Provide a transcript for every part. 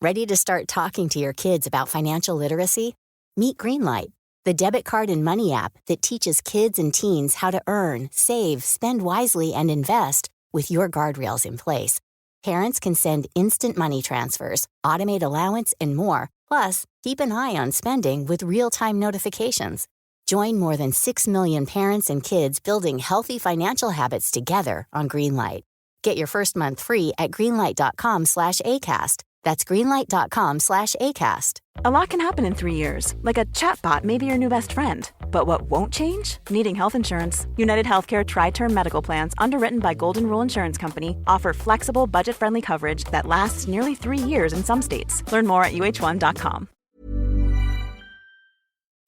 Ready to start talking to your kids about financial literacy? Meet Greenlight, the debit card and money app that teaches kids and teens how to earn, save, spend wisely, and invest with your guardrails in place. Parents can send instant money transfers, automate allowance, and more. Plus, keep an eye on spending with real-time notifications. Join more than 6 million parents and kids building healthy financial habits together on Greenlight. Get your first month free at greenlight.com/ACAST. That's greenlight.com/ACAST. A lot can happen in 3 years, like a chatbot may be your new best friend. But what won't change? Needing health insurance. United Healthcare Tri-Term Medical Plans, underwritten by Golden Rule Insurance Company, offer flexible, budget-friendly coverage that lasts nearly 3 years in some states. Learn more at uh1.com.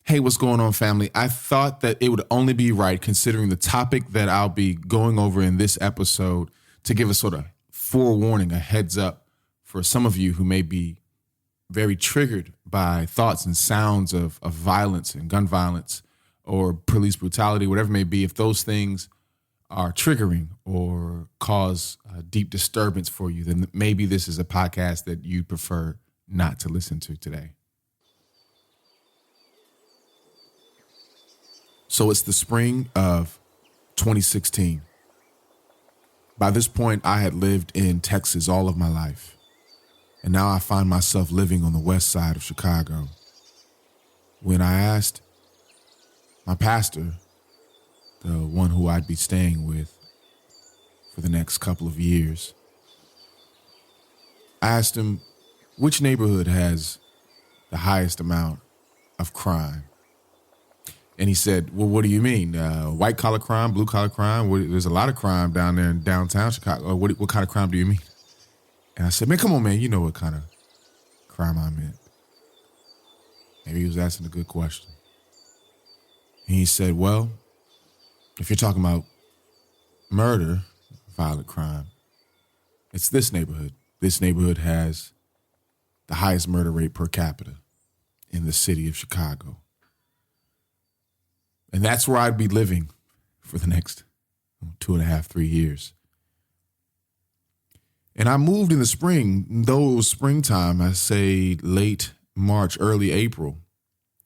Hey, what's going on, family? I thought that it would only be right, considering the topic that I'll be going over in this episode, to give a sort of forewarning, a heads up for some of you who may be very triggered by thoughts and sounds of violence and gun violence or police brutality, whatever it may be. If those things are triggering or cause deep disturbance for you, then maybe this is a podcast that you prefer not to listen to today. So it's the spring of 2016. By this point, I had lived in Texas all of my life. And now I find myself living on the west side of Chicago. When I asked my pastor, the one who I'd be staying with for the next couple of years, I asked him which neighborhood has the highest amount of crime. And he said, well, what do you mean? White collar crime, blue collar crime? There's a lot of crime down there in downtown Chicago. What kind of crime do you mean? And I said, man, come on, man. You know what kind of crime I meant. Maybe he was asking a good question. And he said, well, if you're talking about murder, violent crime, it's this neighborhood. This neighborhood has the highest murder rate per capita in the city of Chicago. And that's where I'd be living for the next 2.5, 3 years. And I moved in the spring, though it was springtime, I say late March, early April.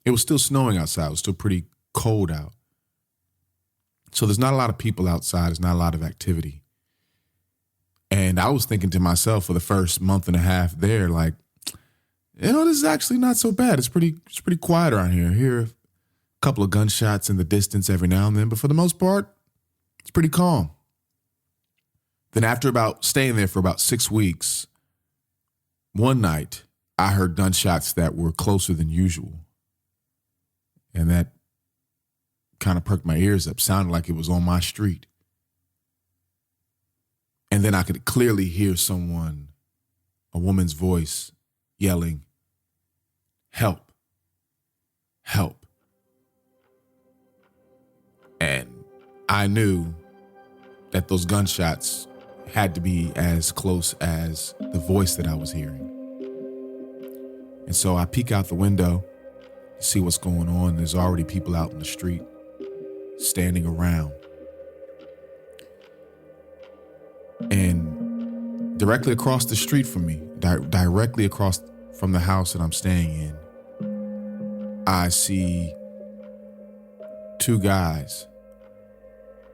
It was still snowing outside. It was still pretty cold out. So there's not a lot of people outside. There's not a lot of activity. And I was thinking to myself for the first month and a half there, like, this is actually not so bad. It's pretty quiet around here. Here, a couple of gunshots in the distance every now and then, but for the most part, it's pretty calm. Then after staying there for about 6 weeks, one night I heard gunshots that were closer than usual. And that kind of perked my ears up, sounded like it was on my street. And then I could clearly hear a woman's voice yelling, help, help. And I knew that those gunshots had to be as close as the voice that I was hearing. And so I peek out the window to see what's going on. There's already people out in the street standing around. And directly across the street from me, directly across from the house that I'm staying in, I see 2 guys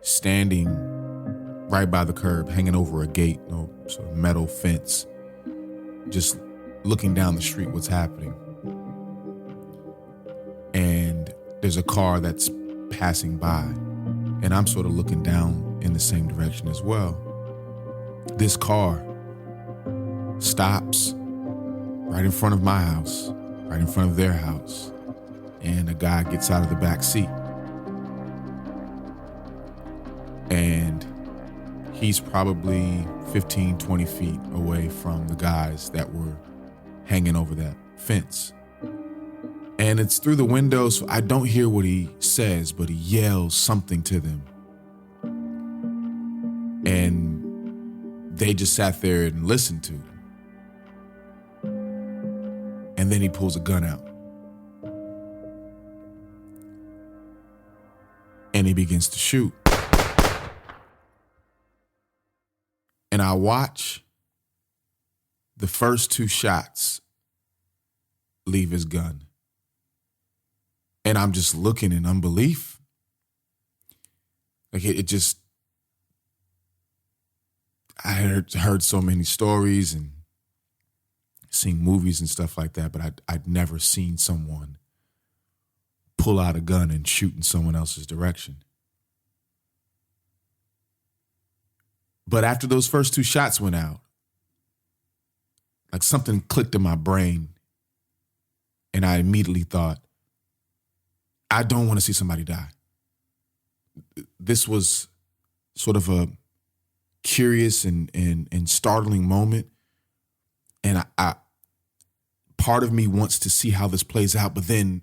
standing right by the curb, hanging over a gate, sort of metal fence, just looking down the street, what's happening. And there's a car that's passing by, and I'm sort of looking down in the same direction as well. This car stops right in front of my house, right in front of their house, and a guy gets out of the back seat. And he's probably 15, 20 feet away from the guys that were hanging over that fence. And it's through the window, so I don't hear what he says, but he yells something to them. And they just sat there and listened to him. And then he pulls a gun out. And he begins to shoot. And I watch the first 2 shots leave his gun. And I'm just looking in unbelief. Like it just, I heard so many stories and seen movies and stuff like that, but I'd never seen someone pull out a gun and shoot in someone else's direction. But after those first 2 shots went out, like something clicked in my brain, and I immediately thought, I don't want to see somebody die. This was sort of a curious and startling moment. And I part of me wants to see how this plays out, but then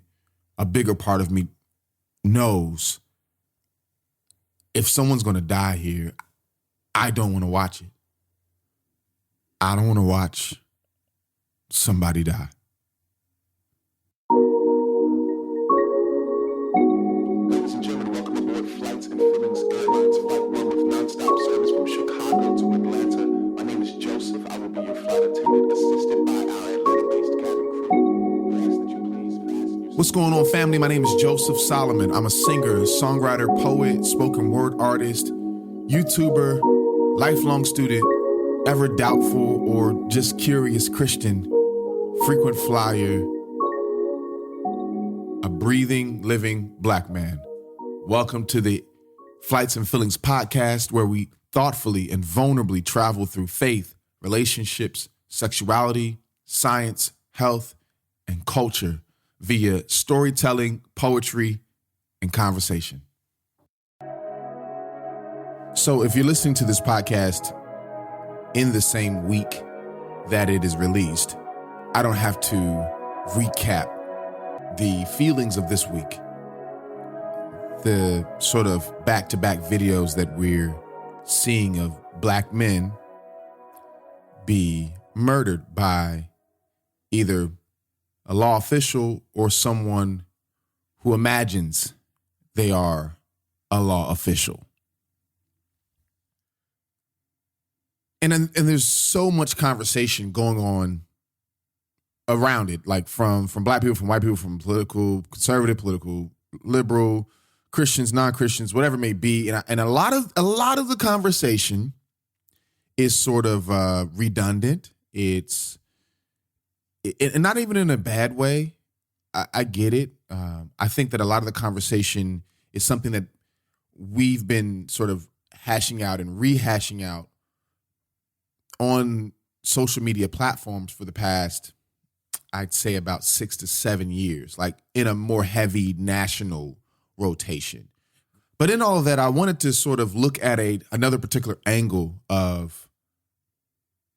a bigger part of me knows if someone's going to die here, I don't want to watch it. I don't want to watch somebody die. Ladies and gentlemen, welcome aboard Flights and Feelings Airlines Flight 1 with nonstop service from Chicago to Atlanta. My name is Joseph. I will be your flight attendant, assisted by our Atlanta-based cabin crew. We ask that you please fasten your What's going on, family? My name is Joseph Solomon. I'm a singer, songwriter, poet, spoken word artist, YouTuber, lifelong student, ever doubtful or just curious Christian, frequent flyer, a breathing, living Black man. Welcome to the Flights and Feelings podcast, where we thoughtfully and vulnerably travel through faith, relationships, sexuality, science, health, and culture via storytelling, poetry, and conversation. So if you're listening to this podcast in the same week that it is released, I don't have to recap the feelings of this week, the sort of back-to-back videos that we're seeing of Black men be murdered by either a law official or someone who imagines they are a law official. And there's so much conversation going on around it, like from Black people, from white people, from political, conservative, political, liberal, Christians, non-Christians, whatever it may be. And a lot of the conversation is sort of redundant. It's and not even in a bad way. I get it. I think that a lot of the conversation is something that we've been sort of hashing out and rehashing out on social media platforms for the past, I'd say, about 6 to 7 years, like in a more heavy national rotation. But in all of that, I wanted to sort of look at another particular angle of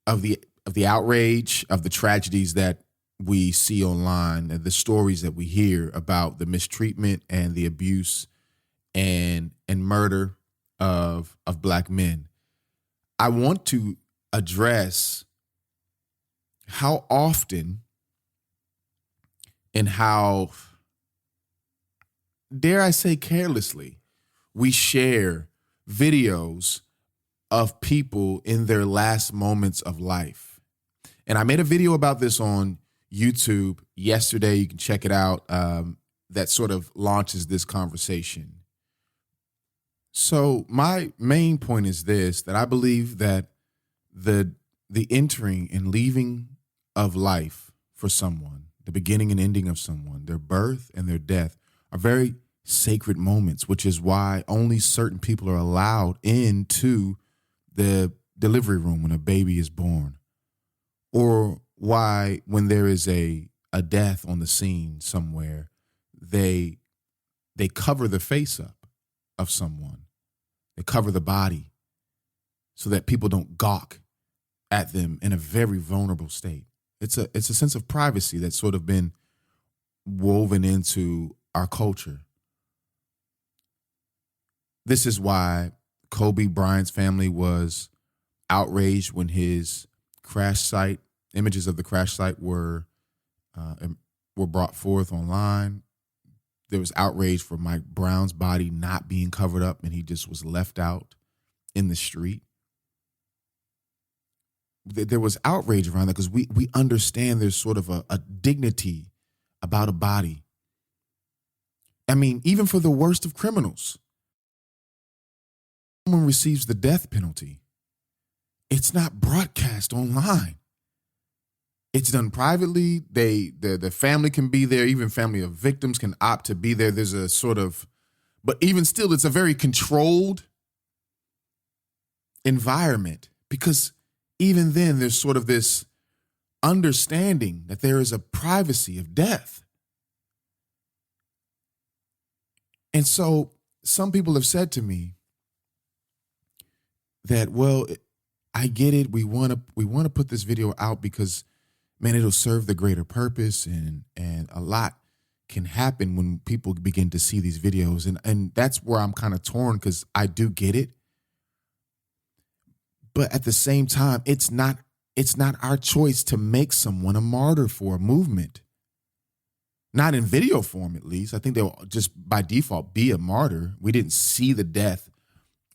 the outrage, of the tragedies that we see online, and the stories that we hear about the mistreatment and the abuse and murder of Black men. I want to address how often and how, dare I say, carelessly, we share videos of people in their last moments of life. And I made a video about this on YouTube yesterday. You can check it out. That sort of launches this conversation. So my main point is this, that I believe that the entering and leaving of life for someone, the beginning and ending of someone, their birth and their death, are very sacred moments, which is why only certain people are allowed into the delivery room when a baby is born, or why when there is a death on the scene somewhere, they cover the face up of someone. They cover the body so that people don't gawk at them in a very vulnerable state. It's a sense of privacy that's sort of been woven into our culture. This is why Kobe Bryant's family was outraged when his crash site, images of the crash site were brought forth online. There was outrage for Mike Brown's body not being covered up, and he just was left out in the street. There was outrage around that because we understand there's sort of a dignity about a body. I mean, even for the worst of criminals, someone receives the death penalty, it's not broadcast online. It's done privately. The family can be there. Even family of victims can opt to be there. There's a sort of, but even still, it's a very controlled environment, because even then there's sort of this understanding that there is a privacy of death. And so some people have said to me that, well, I get it. We want to put this video out because, man, it'll serve the greater purpose, and a lot can happen when people begin to see these videos. And that's where I'm kind of torn, because I do get it. But at the same time, it's not our choice to make someone a martyr for a movement. Not in video form, at least. I think they'll just by default be a martyr. We didn't see the death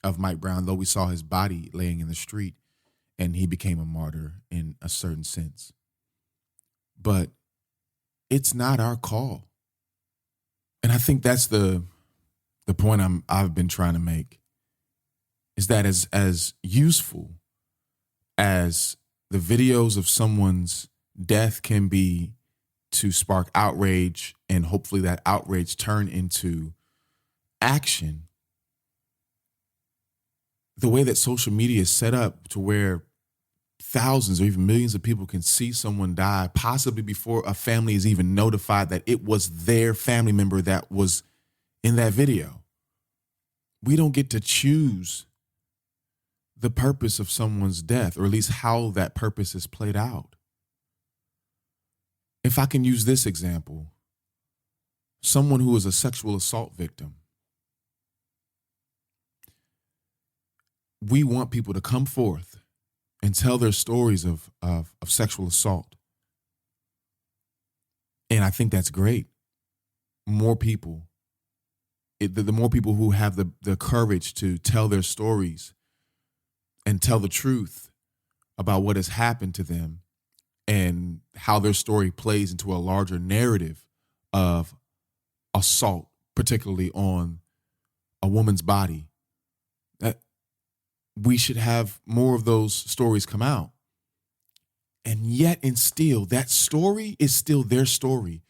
of Mike Brown, though we saw his body laying in the street, and he became a martyr in a certain sense. But it's not our call. And I think that's the point I've been trying to make, is that as useful as the videos of someone's death can be to spark outrage, and hopefully that outrage turn into action, the way that social media is set up to where thousands or even millions of people can see someone die, possibly before a family is even notified that it was their family member that was in that video. We don't get to choose the purpose of someone's death, or at least how that purpose is played out. If I can use this example, someone who is a sexual assault victim, we want people to come forth and tell their stories of sexual assault. And I think that's great. More people, the more people who have the courage to tell their stories and tell the truth about what has happened to them and how their story plays into a larger narrative of assault, particularly on a woman's body, that we should have more of those stories come out. And yet, and still, that story is still their story.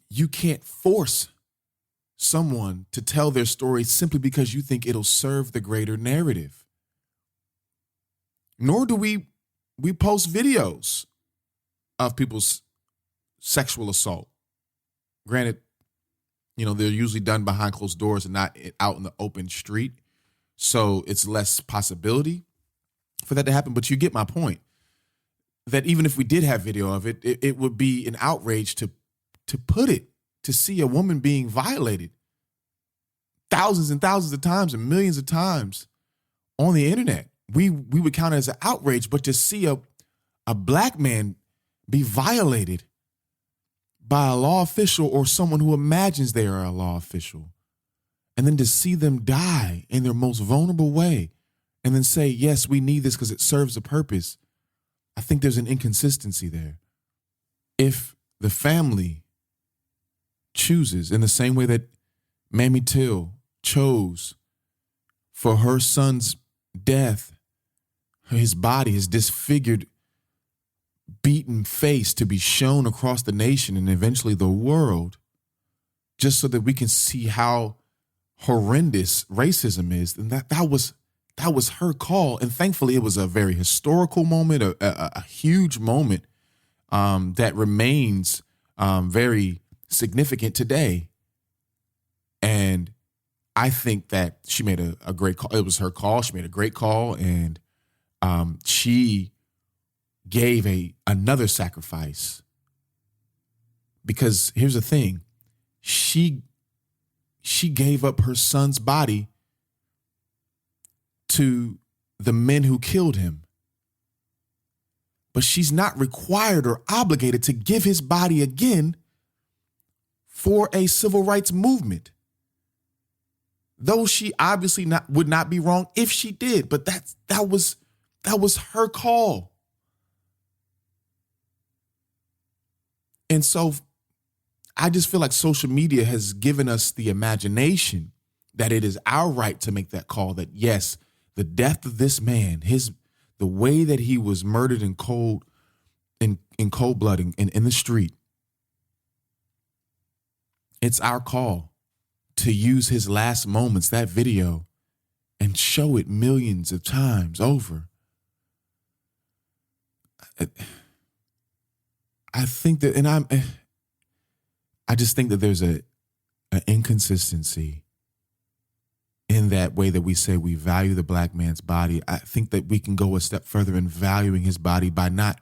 You can't force someone to tell their story simply because you think it'll serve the greater narrative. Nor do we post videos of people's sexual assault. Granted, they're usually done behind closed doors and not out in the open street. So it's less possibility for that to happen. But you get my point, that even if we did have video of it, it would be an outrage to see a woman being violated thousands and thousands of times and millions of times on the internet. We would count it as an outrage, but to see a black man be violated by a law official or someone who imagines they are a law official, and then to see them die in their most vulnerable way, and then say, yes, we need this because it serves a purpose, I think there's an inconsistency there. If the family chooses, in the same way that Mamie Till chose for her son's death, his body, his disfigured, beaten face to be shown across the nation and eventually the world, just so that we can see how horrendous racism is, and that was her call. And thankfully, it was a very historical moment, a huge moment that remains very significant today. And I think that she made a great call. It was her call. She made a great call, and she gave another sacrifice. Because here's the thing, she gave up her son's body to the men who killed him. But she's not required or obligated to give his body again for a civil rights movement. Though she obviously would not be wrong if she did, but that was her call. And so I just feel like social media has given us the imagination that it is our right to make that call, that yes, the death of this man, the way that he was murdered in cold blood in the street, it's our call to use his last moments, that video, and show it millions of times over. I think that, and I just think that there's an inconsistency in that way that we say we value the black man's body. I think that we can go a step further in valuing his body by not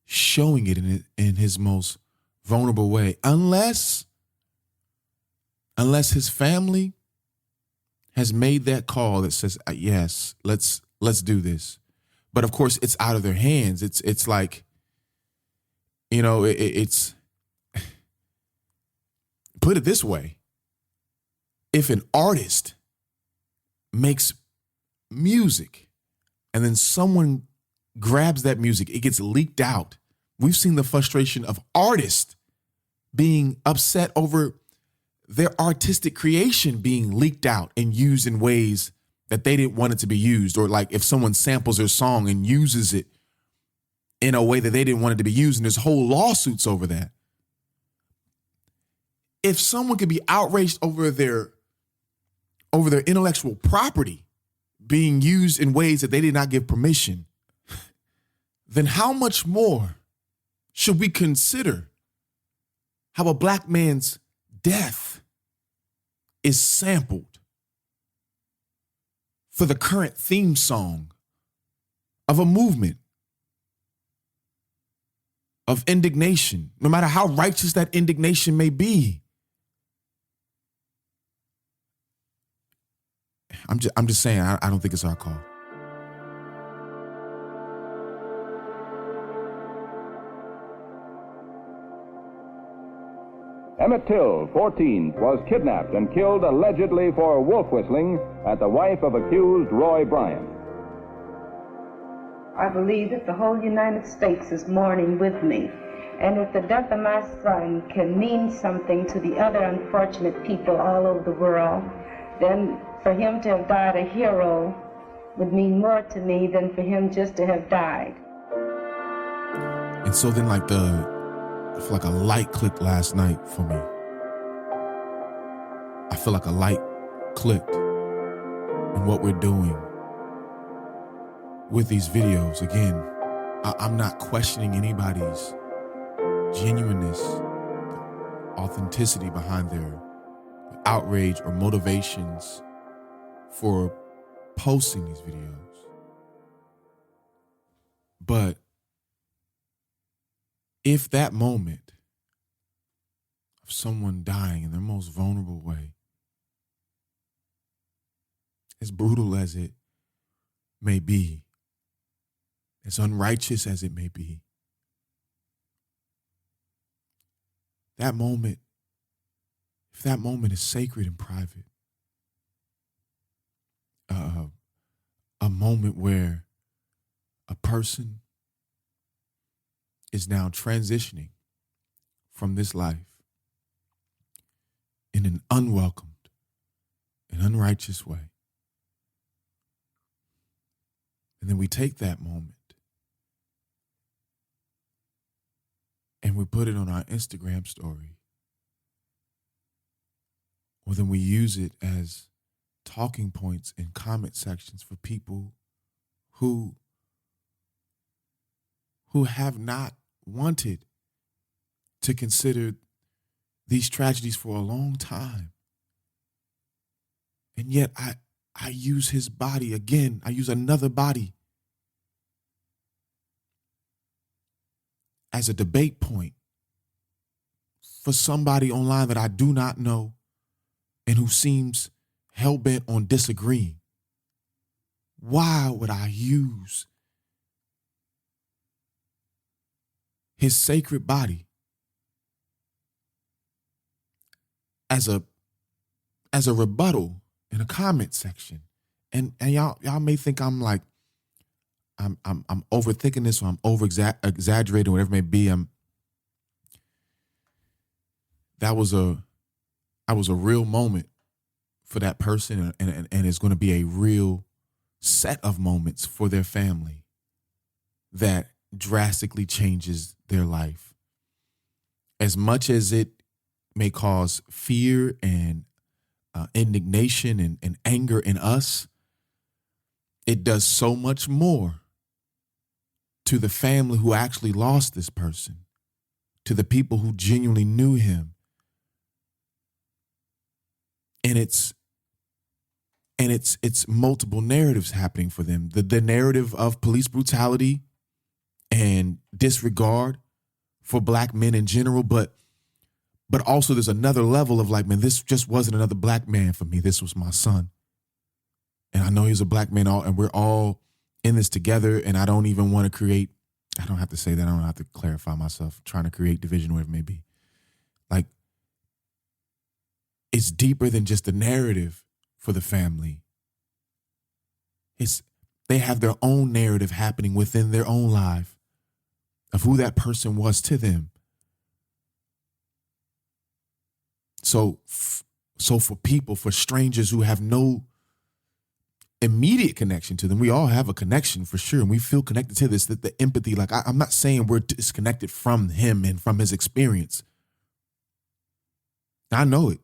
showing it in his most vulnerable way, unless his family has made that call that says, yes, let's do this. But of course, it's out of their hands. It's like, you know, it's put it this way. If an artist makes music and then someone grabs that music, it gets leaked out. We've seen the frustration of artists being upset over their artistic creation being leaked out and used in ways that they didn't want it to be used. Or like if someone samples their song and uses it in a way that they didn't want it to be used, and there's whole lawsuits over that. If someone could be outraged over their intellectual property being used in ways that they did not give permission, then how much more should we consider how a black man's death is sampled for the current theme song of a movement of indignation, no matter how righteous that indignation may be? I'm just saying, I don't think it's our call. Emmett Till, 14, was kidnapped and killed allegedly for wolf whistling at the wife of accused Roy Bryant. I believe that the whole United States is mourning with me. And if the death of my son can mean something to the other unfortunate people all over the world, then for him to have died a hero would mean more to me than for him just to have died. And so then like I feel like a light clicked last night for me. I feel like a light clicked in what we're doing with these videos. Again, I'm not questioning anybody's genuineness, authenticity behind their outrage or motivations for posting these videos. But if that moment of someone dying in their most vulnerable way, as brutal as it may be, as unrighteous as it may be, that moment, if that moment is sacred and private, a moment where a person is now transitioning from this life in an unwelcomed and unrighteous way. And then we take that moment and we put it on our Instagram story. Or then we use it as talking points in comment sections for people who have not wanted to consider these tragedies for a long time. And yet I use his body again. I use another body as a debate point for somebody online that I do not know and who seems hell-bent on disagreeing. Why would I use his sacred body as a rebuttal in a comment section? And y'all may think I'm like I'm overthinking this, or I'm over exaggerating, whatever it may be. that was a real moment for that person, and it's going to be a real set of moments for their family that drastically changes their life. As much as it may cause fear and indignation and anger in us, it does so much more to the family who actually lost this person, to the people who genuinely knew him. And it's multiple narratives happening for them. The narrative of police brutality and disregard for black men in general, but also there's another level of like, man, this just wasn't another black man for me. This was my son. And I know he's a black man, and we're all in this together. And I don't even want to create, I don't have to say that. I don't have to clarify myself, trying to create division where it may be. Like, it's deeper than just the narrative for the family. They have their own narrative happening within their own life of who that person was to them. So for people, for strangers who have no immediate connection to them, we all have a connection for sure, and we feel connected to this, that the empathy, like I'm not saying we're disconnected from him and from his experience. I know it.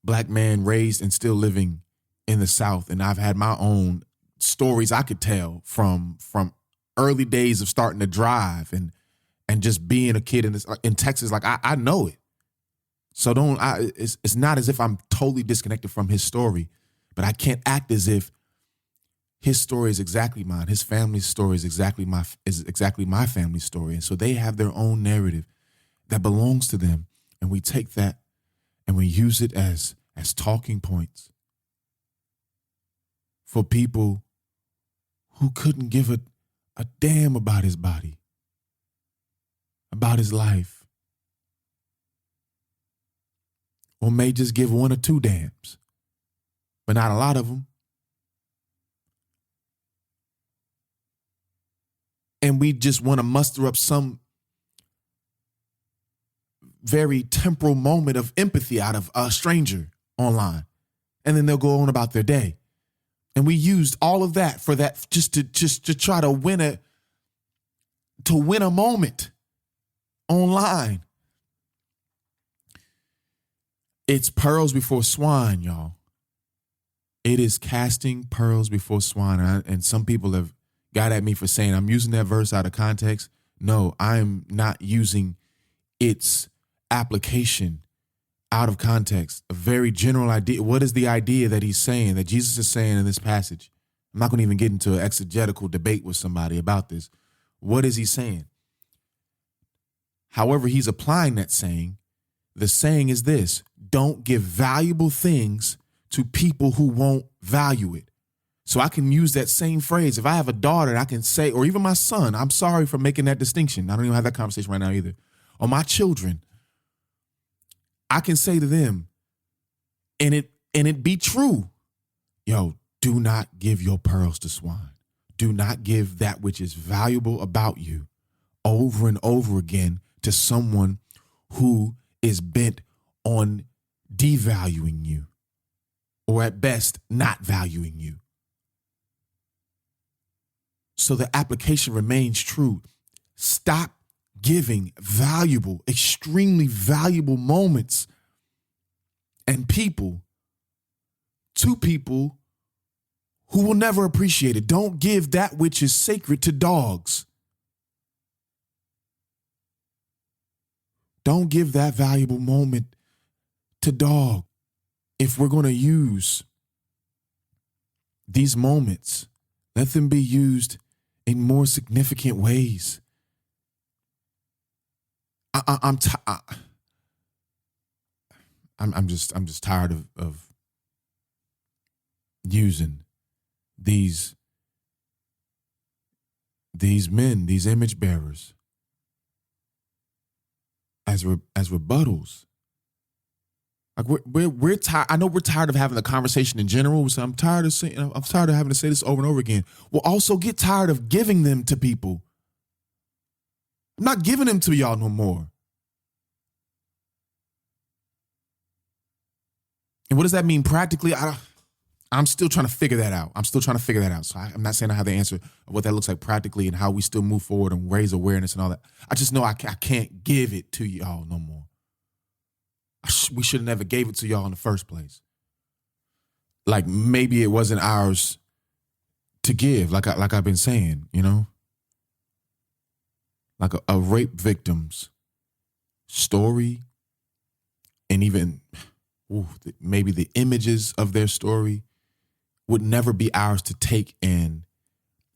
Black man raised and still living in the South, and I've had my own stories I could tell from early days of starting to drive and just being a kid in Texas. Like I know it. So it's not as if I'm totally disconnected from his story, but I can't act as if his story is exactly mine. His family's story is exactly my family's story. And so they have their own narrative that belongs to them. And we take that and we use it as talking points for people who couldn't give a damn about his body, about his life, or may just give one or two damns, but not a lot of them. And we just want to muster up some very temporal moment of empathy out of a stranger online, and then they'll go on about their day. And we used all of that for that, just to try to win a moment online. It's pearls before swine, y'all. It is casting pearls before swine. And some people have got at me for saying I'm using that verse out of context. No, I'm not using its application out of context. A very general idea. What is the idea that he's saying, that Jesus is saying in this passage? I'm not going to even get into an exegetical debate with somebody about this. What is he saying? However he's applying that saying, the saying is this: don't give valuable things to people who won't value it. So I can use that same phrase. If I have a daughter, I can say, or even my son, I'm sorry for making that distinction. I don't even have that conversation right now either. Or my children, I can say to them, and it be true, yo, do not give your pearls to swine. Do not give that which is valuable about you over and over again to someone who is bent on devaluing you, or at best not valuing you. So the application remains true. Stop giving valuable, extremely valuable moments and people to people who will never appreciate it. Don't give that which is sacred to dogs. Don't give that valuable moment to dog. If we're going to use these moments, let them be used in more significant ways. I'm just tired of using these men, these image bearers, as rebuttals. Like we're tired. I know we're tired of having the conversation in general. So I'm tired of having to say this over and over again. We'll also get tired of giving them to people. I'm not giving them to y'all no more. And what does that mean practically? I'm still trying to figure that out. So I'm not saying I have the answer of what that looks like practically and how we still move forward and raise awareness and all that. I just know I can't give it to y'all no more. We should have never gave it to y'all in the first place. Like maybe it wasn't ours to give, like I've been saying, you know? Like a rape victim's story and even maybe the images of their story would never be ours to take and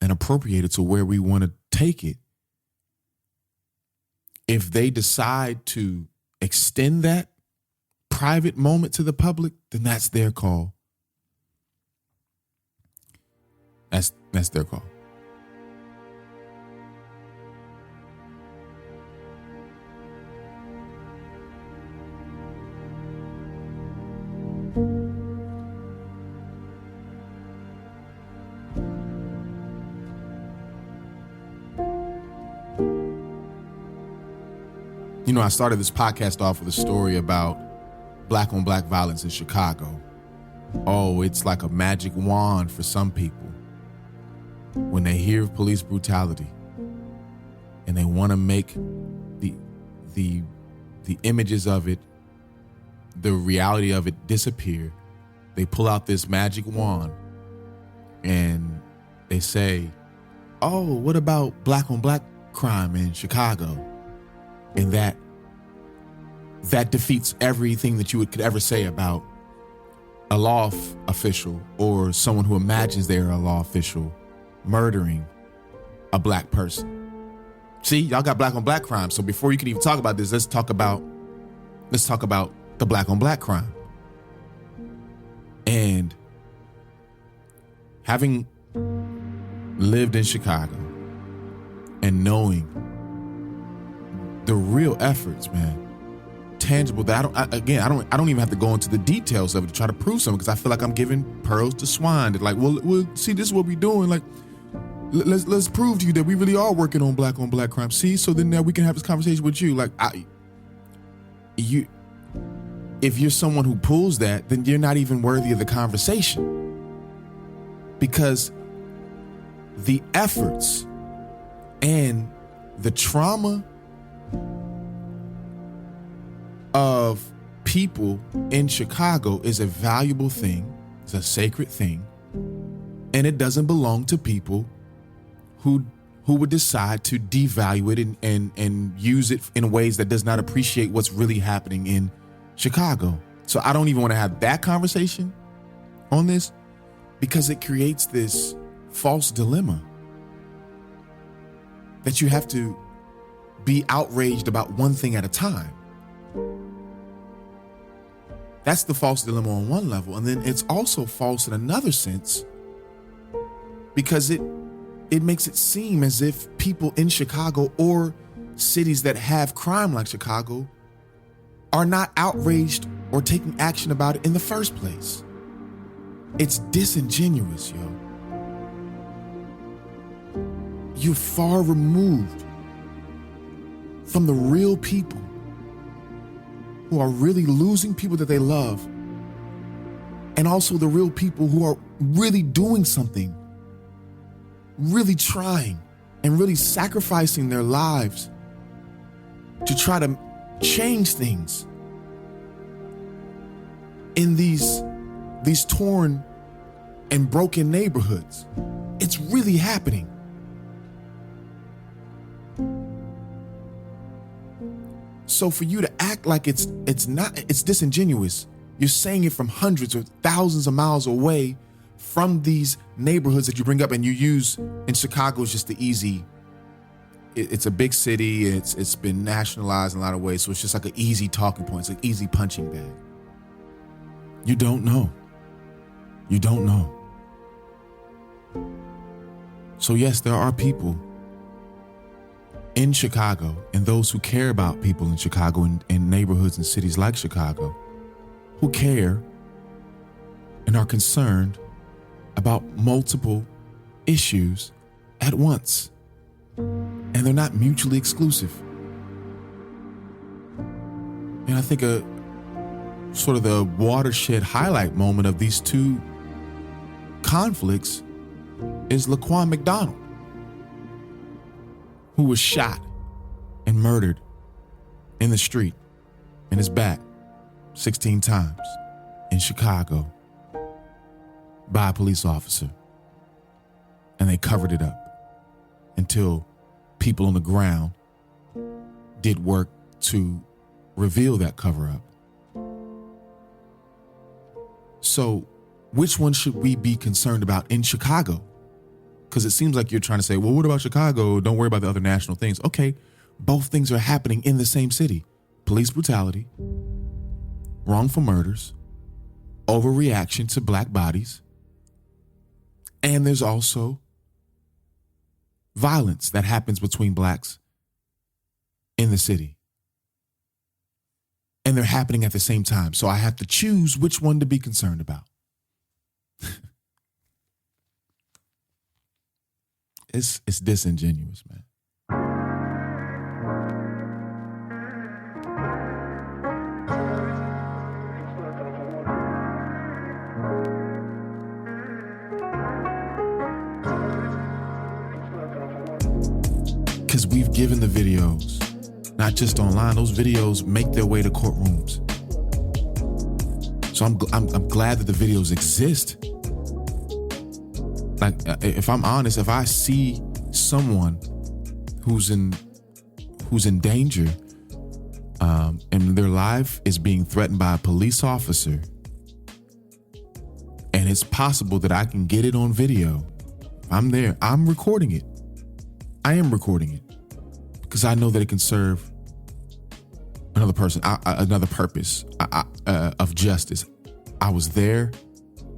appropriate it to where we want to take it. If they decide to extend that private moment to the public, then that's their call. That's their call. You know, I started this podcast off with a story about black on black violence in Chicago. Oh, it's like a magic wand for some people when they hear of police brutality and they want to make the images of it, the reality of it disappear. They pull out this magic wand and they say, oh, what about black on black crime in Chicago? And that defeats everything that you could ever say about a law official or someone who imagines they're a law official murdering a black person. See, y'all got black on black crime. So before you can even talk about this, let's talk about the black on black crime. And having lived in Chicago and knowing the real efforts, man, tangible, that I don't even have to go into the details of it to try to prove something, because I feel like I'm giving pearls to swine. That like, well, see, this is what we're doing. Like, let's prove to you that we really are working on black crime. See, so then now we can have this conversation with you. Like, if you're someone who pulls that, then you're not even worthy of the conversation, because the efforts and the trauma of people in Chicago is a valuable thing. It's a sacred thing. And it doesn't belong to people who would decide to devalue it and use it in ways that does not appreciate what's really happening in Chicago. So I don't even want to have that conversation on this, because it creates this false dilemma that you have to be outraged about one thing at a time. That's the false dilemma on one level. And then it's also false in another sense, because it makes it seem as if people in Chicago or cities that have crime like Chicago are not outraged or taking action about it in the first place. It's disingenuous, yo. You're far removed from the real people who are really losing people that they love, and also the real people who are really doing something, really trying and really sacrificing their lives to try to change things in these torn and broken neighborhoods. It's really happening. So for you to act like it's disingenuous. You're saying it from hundreds or thousands of miles away from these neighborhoods that you bring up, and you use in Chicago is just the easy. It's a big city. It's been nationalized in a lot of ways, so it's just like an easy talking point. It's an easy punching bag. You don't know. You don't know. So yes, there are people in Chicago, and those who care about people in Chicago and neighborhoods and cities like Chicago, who care and are concerned about multiple issues at once. And they're not mutually exclusive. And I think sort of the watershed highlight moment of these two conflicts is Laquan McDonald, who was shot and murdered in the street in his back 16 times in Chicago by a police officer. And they covered it up until people on the ground did work to reveal that cover up. So which one should we be concerned about in Chicago? Because it seems like you're trying to say, well, what about Chicago? Don't worry about the other national things. Okay, both things are happening in the same city. Police brutality, wrongful murders, overreaction to black bodies, and there's also violence that happens between blacks in the city. And they're happening at the same time. So I have to choose which one to be concerned about. It's disingenuous, man. Because we've given the videos, not just online, those videos make their way to courtrooms. So I'm glad that the videos exist. Like, if I'm honest, if I see someone who's in danger, and their life is being threatened by a police officer, and it's possible that I can get it on video, I'm there. I'm recording it. I am recording it because I know that it can serve another person, another purpose of justice. I was there.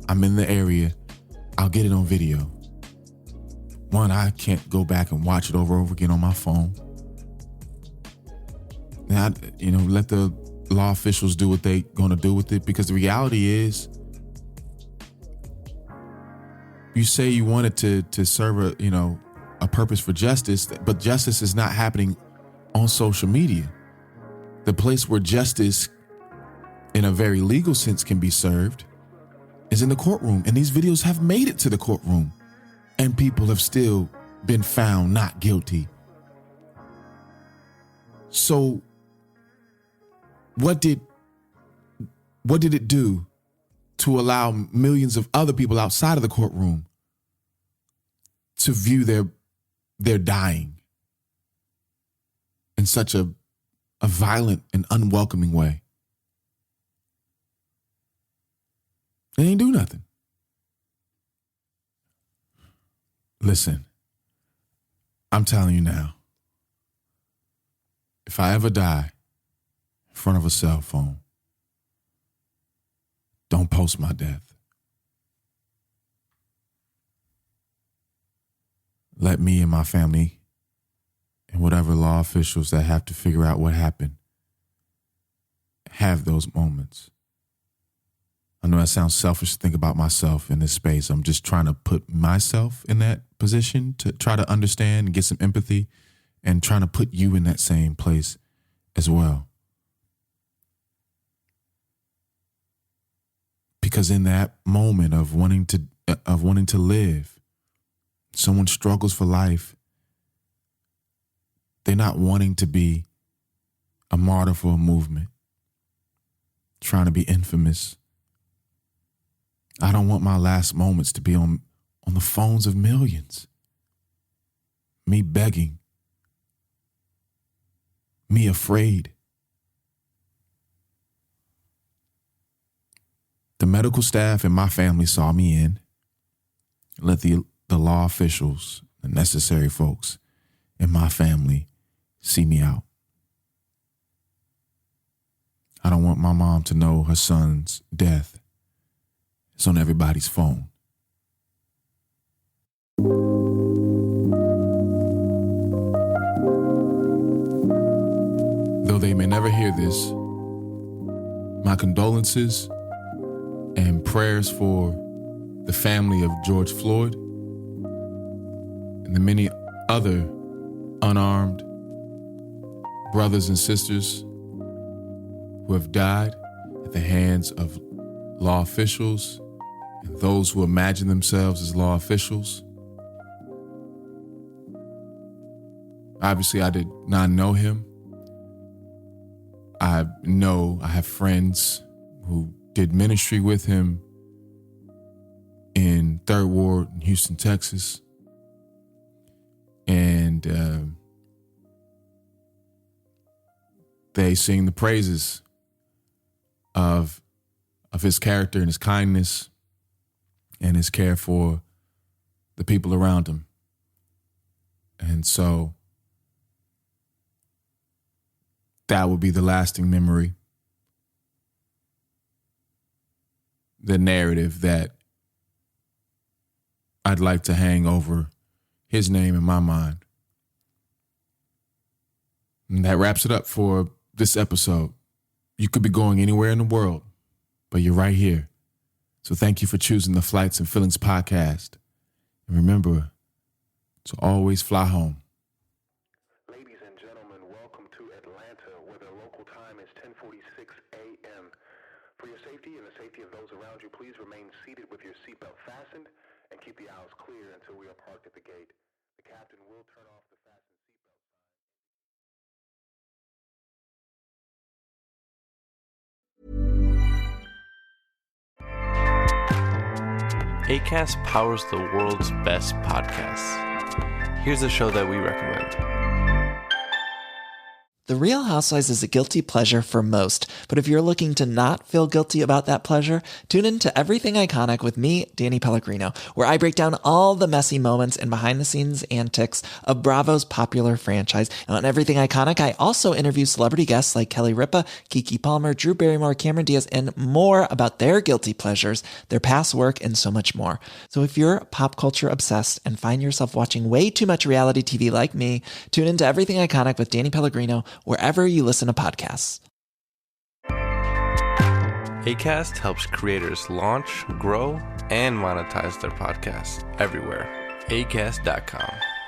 I'm in the area. I'll get it on video. One, I can't go back and watch it over again on my phone. Now, let the law officials do what they're going to do with it, because the reality is, you say you want it to serve a purpose for justice, but justice is not happening on social media. The place where justice, in a very legal sense, can be served is in the courtroom. And these videos have made it to the courtroom, and people have still been found not guilty. So what did it do to allow millions of other people outside of the courtroom to view their dying in such a violent and unwelcoming way? They ain't do nothing. Listen, I'm telling you now, if I ever die in front of a cell phone, don't post my death. Let me and my family and whatever law officials that have to figure out what happened have those moments. I know that sounds selfish to think about myself in this space. I'm just trying to put myself in that position to try to understand and get some empathy, and trying to put you in that same place as well. Because in that moment of wanting to live, someone struggles for life. They're not wanting to be a martyr for a movement, trying to be infamous. I don't want my last moments to be on the phones of millions. Me begging. Me afraid. The medical staff and my family saw me in. Let the law officials, the necessary folks in my family see me out. I don't want my mom to know her son's death. It's on everybody's phone. Though they may never hear this, my condolences and prayers for the family of George Floyd and the many other unarmed brothers and sisters who have died at the hands of law officials and those who imagine themselves as law officials. Obviously, I did not know him. I have friends who did ministry with him in 3rd Ward in Houston, Texas. And they sing the praises of his character and his kindness and his care for the people around him. And so that would be the lasting memory, the narrative that I'd like to hang over his name in my mind. And that wraps it up for this episode. You could be going anywhere in the world, but you're right here. So thank you for choosing the Flights and Feelings podcast. And remember to always fly home. Ladies and gentlemen, welcome to Atlanta, where the local time is 10:46 a.m. For your safety and the safety of those around you, please remain seated with your seatbelt fastened and keep the aisles clear until we are parked at the gate. The captain will turn off the fasten seatbelt sign. Acast powers the world's best podcasts. Here's a show that we recommend. The Real Housewives is a guilty pleasure for most, but if you're looking to not feel guilty about that pleasure, tune in to Everything Iconic with me, Danny Pellegrino, where I break down all the messy moments and behind-the-scenes antics of Bravo's popular franchise. And on Everything Iconic, I also interview celebrity guests like Kelly Ripa, Keke Palmer, Drew Barrymore, Cameron Diaz, and more about their guilty pleasures, their past work, and so much more. So if you're pop culture obsessed and find yourself watching way too much reality TV like me, tune into Everything Iconic with Danny Pellegrino, wherever you listen to podcasts. Acast helps creators launch, grow, and monetize their podcasts everywhere. Acast.com.